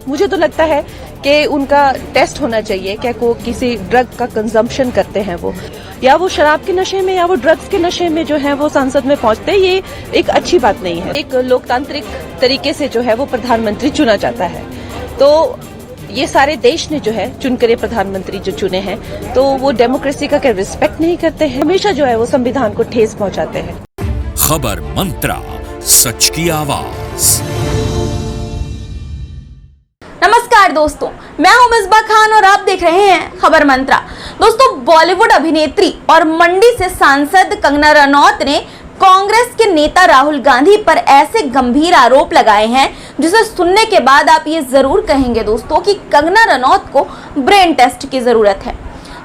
मुझे तो लगता है कि उनका टेस्ट होना चाहिए, क्या वो किसी ड्रग का कंजम्पशन करते हैं वो, या वो शराब के नशे में या वो ड्रग्स के नशे में जो है वो संसद में पहुंचते हैं। ये एक अच्छी बात नहीं है। एक लोकतांत्रिक तरीके से जो है वो प्रधानमंत्री चुना जाता है, तो ये सारे देश ने जो है चुनकर ये प्रधानमंत्री जो चुने हैं, तो वो डेमोक्रेसी का क्या रिस्पेक्ट नहीं करते हैं, हमेशा जो है वो संविधान को ठेस पहुंचाते हैं। खबर मंत्रा, सच की आवाज। नमस्कार दोस्तों, मैं हूं मिसबा खान और आप देख रहे हैं खबर मंत्रा। दोस्तों, बॉलीवुड अभिनेत्री और मंडी से सांसद कंगना रनौत ने कांग्रेस के नेता राहुल गांधी पर ऐसे गंभीर आरोप लगाए हैं जिसे सुनने के बाद आप ये जरूर कहेंगे दोस्तों कि कंगना रनौत को ब्रेन टेस्ट की जरूरत है।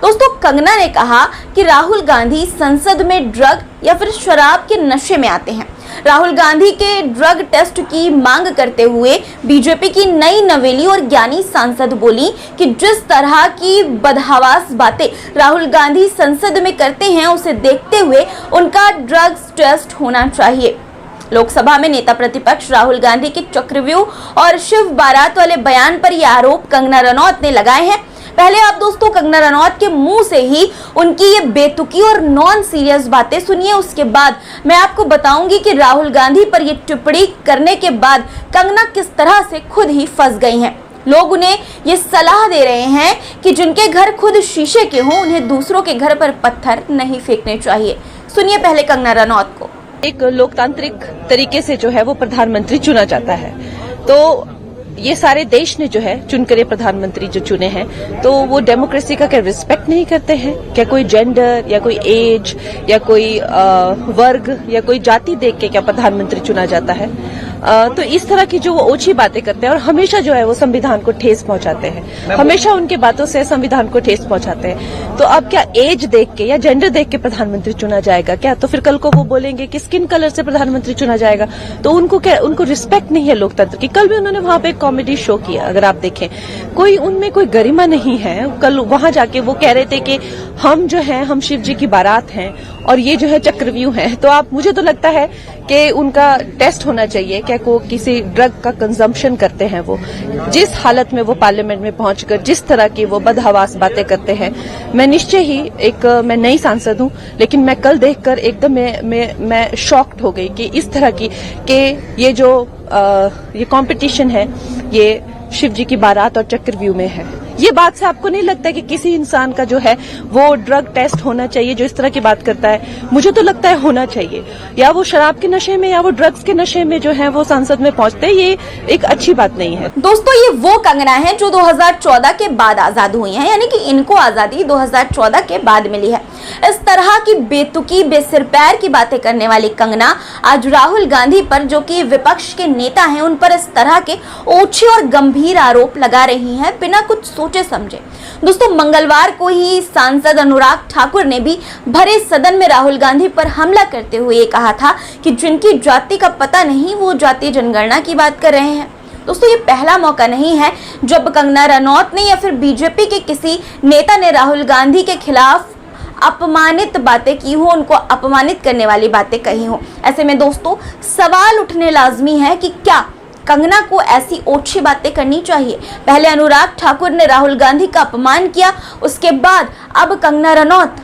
दोस्तों, कंगना ने कहा कि राहुल गांधी संसद में ड्रग या फिर शराब के नशे में आते हैं। राहुल गांधी के ड्रग टेस्ट की मांग करते हुए बीजेपी की नई नवेली और ज्ञानी सांसद बोली कि जिस तरह की बदहवास बातें राहुल गांधी संसद में करते हैं, उसे देखते हुए उनका ड्रग्स टेस्ट होना चाहिए। लोकसभा में नेता प्रतिपक्ष राहुल गांधी के चक्रव्यूह और शिव बारात वाले बयान पर यह आरोप कंगना रनौत ने लगाए हैं। पहले आप दोस्तों कंगना रनौत के मुंह से ही उनकी ये बेतुकी और नॉन सीरियस बातें सुनिए, उसके बाद मैं आपको बताऊंगी कि राहुल गांधी पर ये टिप्पणी करने के बाद कंगना किस तरह से खुद ही फंस गई हैं। लोग उन्हें ये सलाह दे रहे हैं कि जिनके घर खुद शीशे के हों, उन्हें दूसरों के घर पर पत्थर नहीं फेंकने चाहिए। सुनिए पहले कंगना रनौत को। एक लोकतांत्रिक तरीके से जो है वो प्रधानमंत्री चुना जाता है, तो ये सारे देश ने जो है चुनकर ये प्रधानमंत्री जो चुने हैं, तो वो डेमोक्रेसी का क्या रिस्पेक्ट नहीं करते हैं, क्या कोई जेंडर या कोई एज या कोई वर्ग या कोई जाति देख के क्या प्रधानमंत्री चुना जाता है। तो इस तरह की जो वो ओछी बातें करते हैं और हमेशा जो है वो संविधान को ठेस पहुंचाते हैं, हमेशा उनके बातों से संविधान को ठेस पहुंचाते हैं। तो अब क्या एज देख के या जेंडर देख के प्रधानमंत्री चुना जाएगा क्या? तो फिर कल को वो बोलेंगे कि स्किन कलर से प्रधानमंत्री चुना जाएगा, तो उनको क्या, उनको रिस्पेक्ट नहीं है लोकतंत्र की। कल भी उन्होंने वहां पे कॉमेडी शो किया, अगर आप देखें कोई उनमें कोई गरिमा नहीं है। कल वहां जाके वो कह रहे थे कि हम जो है हम शिव जी की बारात हैं और ये जो है चक्रव्यूह है। तो आप, मुझे तो लगता है कि उनका टेस्ट होना चाहिए, क्या वो किसी ड्रग का कंजम्पशन करते हैं वो, जिस हालत में वो पार्लियामेंट में पहुंचकर जिस तरह की वो बदहवास बातें करते हैं। मैं निश्चय ही मैं नई सांसद हूं, लेकिन मैं कल देखकर एकदम मैं शॉक्ड हो गई कि इस तरह की कि ये जो ये कंपटीशन है ये शिव जी की बारात और चक्रव्यूह में है। ये बात से आपको नहीं लगता कि किसी इंसान का जो है वो ड्रग टेस्ट होना चाहिए जो इस तरह की बात करता है? मुझे तो लगता है होना चाहिए, या वो शराब के नशे में या वो ड्रग्स के नशे में जो है वो संसद में पहुंचते हैं। ये एक अच्छी बात नहीं है। दोस्तों, ये वो कंगना है जो 2014 के बाद आजाद हुई है, यानी कि इनको आजादी 2014 के बाद मिली है। इस तरह की बेतुकी बेसिर पैर की बातें करने वाली कंगना आज राहुल गांधी पर, जो कि विपक्ष के नेता हैं, उन पर इस तरह के ओछे और गंभीर आरोप लगा रही हैं बिना कुछ सोचे समझे। दोस्तों, मंगलवार को ही सांसद अनुराग ठाकुर ने भी भरे सदन में राहुल गांधी पर हमला करते हुए ये कहा था कि जिनकी जाति का पता नहीं वो जातीय जनगणना की बात कर रहे हैं। दोस्तों, ये पहला मौका नहीं है जब कंगना रनौत ने या फिर बीजेपी के किसी नेता ने राहुल गांधी के खिलाफ अपमानित बातें की हो, उनको अपमानित करने वाली बातें कही हो। ऐसे में दोस्तों सवाल उठने लाजमी है कि क्या कंगना को ऐसी ओछी बातें करनी चाहिए? पहले अनुराग ठाकुर ने राहुल गांधी का अपमान किया, उसके बाद अब कंगना रनौत।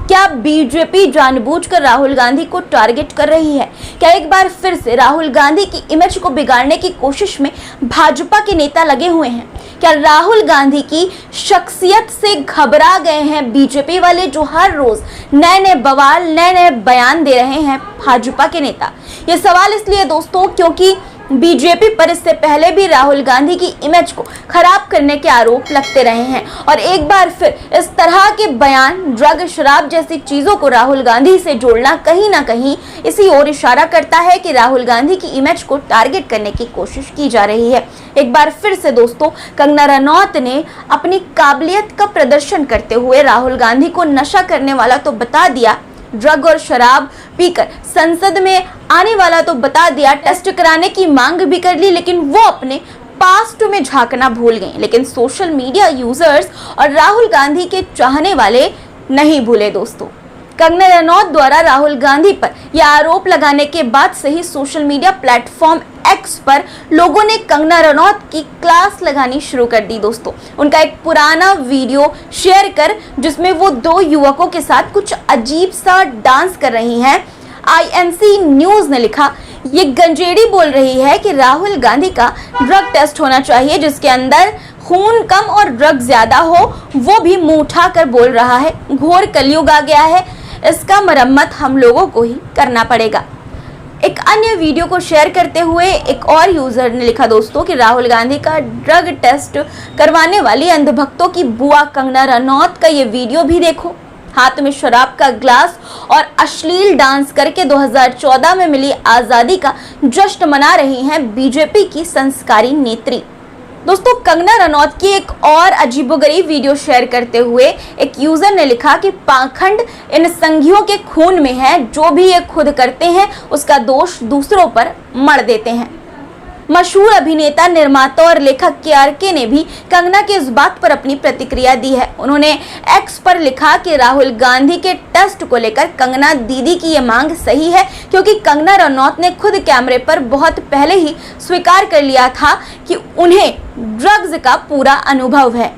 क्या बीजेपी जानबूझकर राहुल गांधी को टारगेट कर रही है? क्या एक बार फिर से राहुल गांधी की इमेज को बिगाड़ने की कोशिश में भाजपा के नेता लगे हुए हैं? क्या राहुल गांधी की शख्सियत से घबरा गए हैं बीजेपी वाले, जो हर रोज नए नए बवाल नए नए बयान दे रहे हैं भाजपा के नेता? ये सवाल इसलिए दोस्तों क्योंकि बीजेपी पर इससे पहले भी राहुल गांधी की इमेज को खराब करने के आरोप लगते रहे हैं, और एक बार फिर इस तरह के बयान, ड्रग, शराब जैसी चीजों को राहुल गांधी से जोड़ना कहीं ना कहीं इसी ओर इशारा करता है कि राहुल गांधी की इमेज को टारगेट करने की कोशिश की जा रही है। एक बार फिर से दोस्तों कंगना रनौत ने अपनी काबिलियत का प्रदर्शन करते हुए राहुल गांधी को नशा करने वाला तो बता दिया, ड्रग और शराब पीकर संसद में आने वाला तो बता दिया, टेस्ट कराने की मांग भी कर ली, लेकिन वो अपने पास्ट में झांकना भूल गए। लेकिन सोशल मीडिया यूजर्स और राहुल गांधी के चाहने वाले नहीं भूले दोस्तों। कंगना रनौत द्वारा राहुल गांधी पर यह आरोप लगाने के बाद से ही सोशल मीडिया प्लेटफॉर्म एक्स पर लोगों ने कंगना रनौत की क्लास लगानी शुरू कर दी। दोस्तों, उनका एक पुराना वीडियो शेयर कर जिसमें वो दो युवकों के साथ कुछ अजीब सा डांस कर रही हैं। INC न्यूज ने लिखा, ये गंजेड़ी बोल रही है कि राहुल गांधी का ड्रग टेस्ट होना चाहिए, जिसके अंदर खून कम और ड्रग ज्यादा हो, वो भी मुंह उठा कर बोल रहा है। घोर कलयुग आ गया है, इसका मरम्मत हम लोगों को ही करना पड़ेगा। एक अन्य वीडियो को शेयर करते हुए एक और यूजर ने लिखा दोस्तों कि राहुल गांधी का ड्रग टेस्ट करवाने वाली अंधभक्तों की बुआ कंगना रनौत का ये वीडियो भी देखो। हाथ में शराब का ग्लास और अश्लील डांस करके 2014 में मिली आजादी का जश्न मना रही हैं बीजेपी की संस्कारी नेत्री। दोस्तों, कंगना रनौत की एक और अजीबोगरीब वीडियो शेयर करते हुए एक यूजर ने लिखा कि पाखंड इन संघियों के खून में है, जो भी ये खुद करते हैं उसका दोष दूसरों पर मढ़ देते हैं। मशहूर अभिनेता, निर्माता और लेखक KRK ने भी कंगना के इस बात पर अपनी प्रतिक्रिया दी है। उन्होंने एक्स पर लिखा कि राहुल गांधी के टेस्ट को लेकर कंगना दीदी की ये मांग सही है, क्योंकि कंगना रनौत ने खुद कैमरे पर बहुत पहले ही स्वीकार कर लिया था कि उन्हें ड्रग्स का पूरा अनुभव है।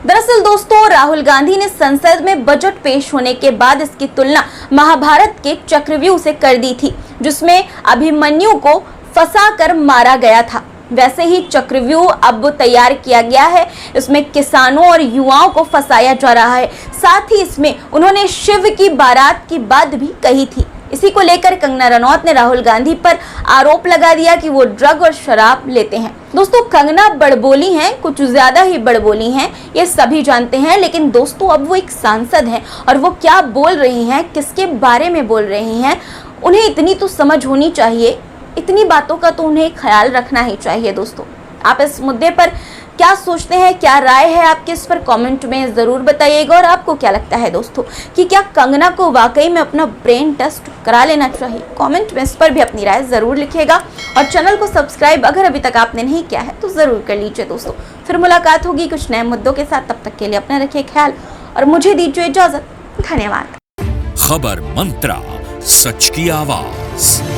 दरअसल दोस्तों, राहुल गांधी ने संसद में बजट पेश होने के बाद इसकी तुलना महाभारत के चक्रव्यूह से कर दी थी, जिसमें अभिमन्यु को फंसा कर मारा गया था। वैसे ही चक्रव्यूह अब तैयार किया गया है। इसमें किसानों और युवाओं को फंसाया जा रहा है। साथ ही इसमें उन्होंने शिव की बारात की बात भी कही थी। इसी को लेकर कंगना रनौत ने राहुल गांधी पर आरोप लगा दिया कि वो ड्रग और शराब लेते हैं। दोस्तों, कंगना बड़बोली हैं, कुछ ज्यादा ही बड़बोली हैं, ये सभी जानते हैं। लेकिन दोस्तों, अब वो एक सांसद हैं और वो क्या बोल रही हैं, किसके बारे में बोल रही हैं, उन्हें इतनी तो समझ होनी चाहिए। इतनी बातों का तो उन्हें ख्याल रखना ही चाहिए। दोस्तों, आप इस मुद्दे पर क्या सोचते हैं, क्या राय है आपके, इस पर कमेंट में ज़रूर बताइएगा। और आपको क्या लगता है दोस्तों कि क्या कंगना को वाकई में अपना ब्रेन टेस्ट करा लेना चाहिए? कमेंट में इस पर भी अपनी राय ज़रूर लिखिएगा और चैनल को सब्सक्राइब अगर अभी तक आपने नहीं किया है तो ज़रूर कर लीजिए। दोस्तों, फिर मुलाकात होगी कुछ नए मुद्दों के साथ। तब तक के लिए अपना रखिए ख्याल और मुझे दीजिए इजाज़त। धन्यवाद। खबर मंत्रा, सच की आवाज़।